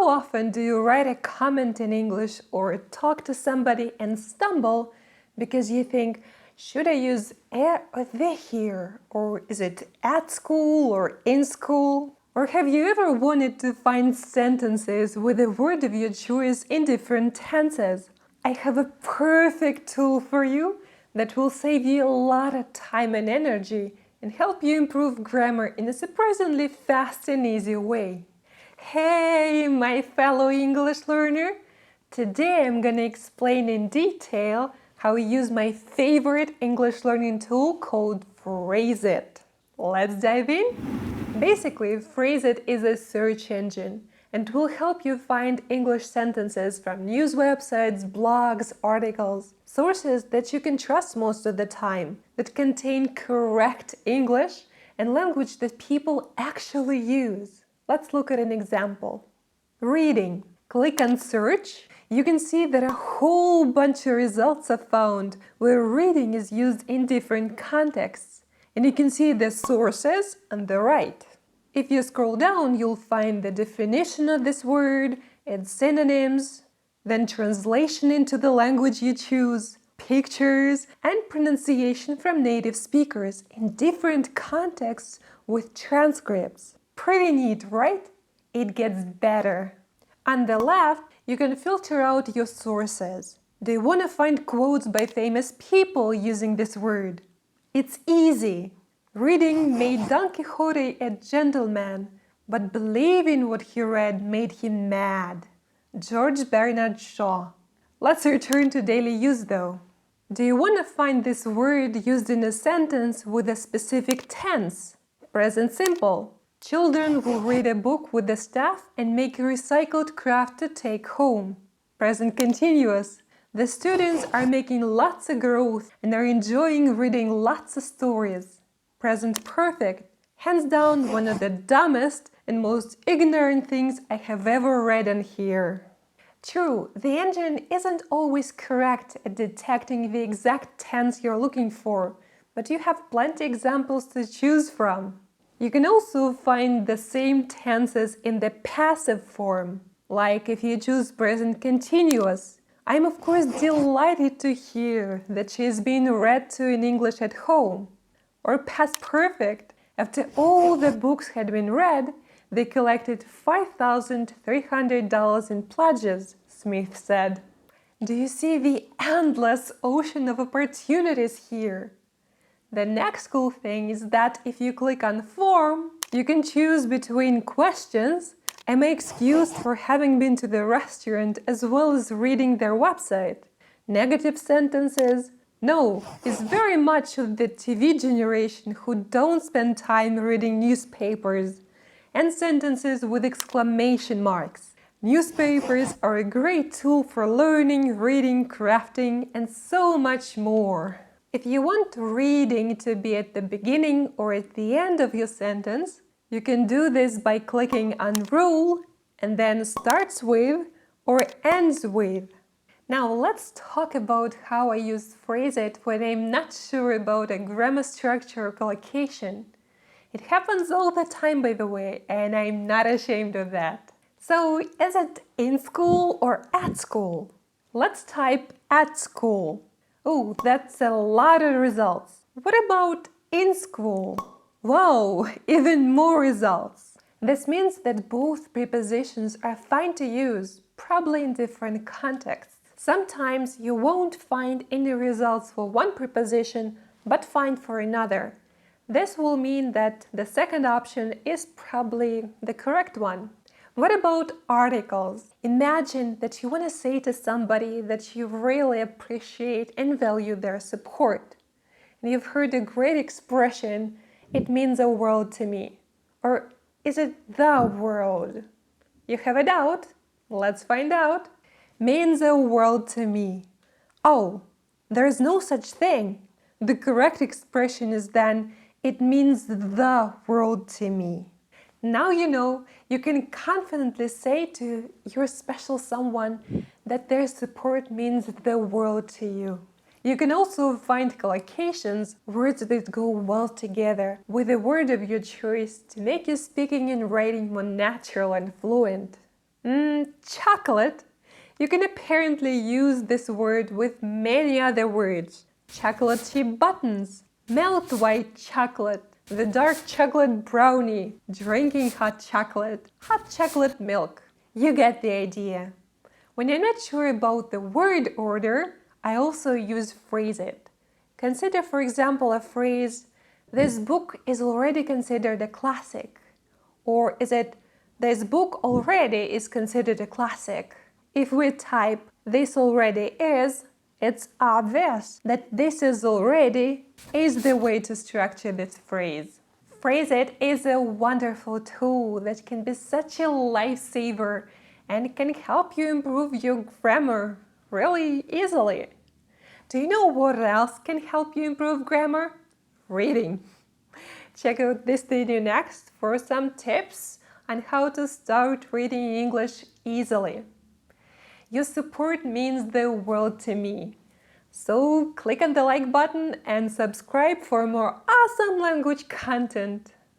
How often do you write a comment in English or talk to somebody and stumble because you think, should I use a or the here? Or is it at school or in school? Or have you ever wanted to find sentences with a word of your choice in different tenses? I have a perfect tool for you that will save you a lot of time and energy and help you improve grammar in a surprisingly fast and easy way. Hey, my fellow English learner! Today I'm gonna explain in detail how I use my favorite English learning tool called Phraseit. Let's dive in! Basically, Phraseit is a search engine and will help you find English sentences from news websites, blogs, articles, sources that you can trust most of the time, that contain correct English and language that people actually use. Let's look at an example. Reading. Click on search. You can see that a whole bunch of results are found where reading is used in different contexts. And you can see the sources on the right. If you scroll down, you'll find the definition of this word, its synonyms, then translation into the language you choose, pictures, and pronunciation from native speakers in different contexts with transcripts. Pretty neat, right? It gets better. On the left, you can filter out your sources. Do you want to find quotes by famous people using this word? It's easy. Reading made Don Quixote a gentleman, but believing what he read made him mad. George Bernard Shaw. Let's return to daily use though. Do you want to find this word used in a sentence with a specific tense? Present simple. Children will read a book with the staff and make a recycled craft to take home. Present continuous. The students are making lots of growth and are enjoying reading lots of stories. Present perfect. Hands down one of the dumbest and most ignorant things I have ever read and hear. True, the engine isn't always correct at detecting the exact tense you're looking for, but you have plenty examples to choose from. You can also find the same tenses in the passive form, like if you choose present continuous. I'm of course delighted to hear that she is being read to in English at home. Or past perfect. After all the books had been read, they collected $5,300 in pledges, Smith said. Do you see the endless ocean of opportunities here? The next cool thing is that if you click on Form, you can choose between questions, am I excused for having been to the restaurant as well as reading their website? Negative sentences, no, is very much of the TV generation who don't spend time reading newspapers, and sentences with exclamation marks. Newspapers are a great tool for learning, reading, crafting, and so much more. If you want reading to be at the beginning or at the end of your sentence, you can do this by clicking on Rule and then starts with or ends with. Now let's talk about how I use Phraseit when I'm not sure about a grammar structure or collocation. It happens all the time, by the way, and I'm not ashamed of that. So is it in school or at school? Let's type at school. Oh, that's a lot of results. What about in school? Wow, even more results. This means that both prepositions are fine to use, probably in different contexts. Sometimes you won't find any results for one preposition, but find for another. This will mean that the second option is probably the correct one. What about articles? Imagine that you want to say to somebody that you really appreciate and value their support. And you've heard a great expression, it means the world to me. Or is it the world? You have a doubt? Let's find out. Means the world to me. Oh, there's no such thing. The correct expression is then, it means the world to me. Now you know, you can confidently say to your special someone that their support means the world to you. You can also find collocations, words that go well together, with a word of your choice to make your speaking and writing more natural and fluent. Chocolate. You can apparently use this word with many other words. Chocolate chip buttons, melt white chocolate, the dark chocolate brownie, drinking hot chocolate milk. You get the idea. When I'm not sure about the word order, I also use phrase it. Consider, for example, a phrase, this book is already considered a classic. Or is it, this book already is considered a classic? If we type this already is, it's obvious that this is already is the way to structure this phrase. Phrase It is a wonderful tool that can be such a lifesaver and can help you improve your grammar really easily. Do you know what else can help you improve grammar? Reading. Check out this video next for some tips on how to start reading English easily. Your support means the world to me. So click on the like button and subscribe for more awesome language content.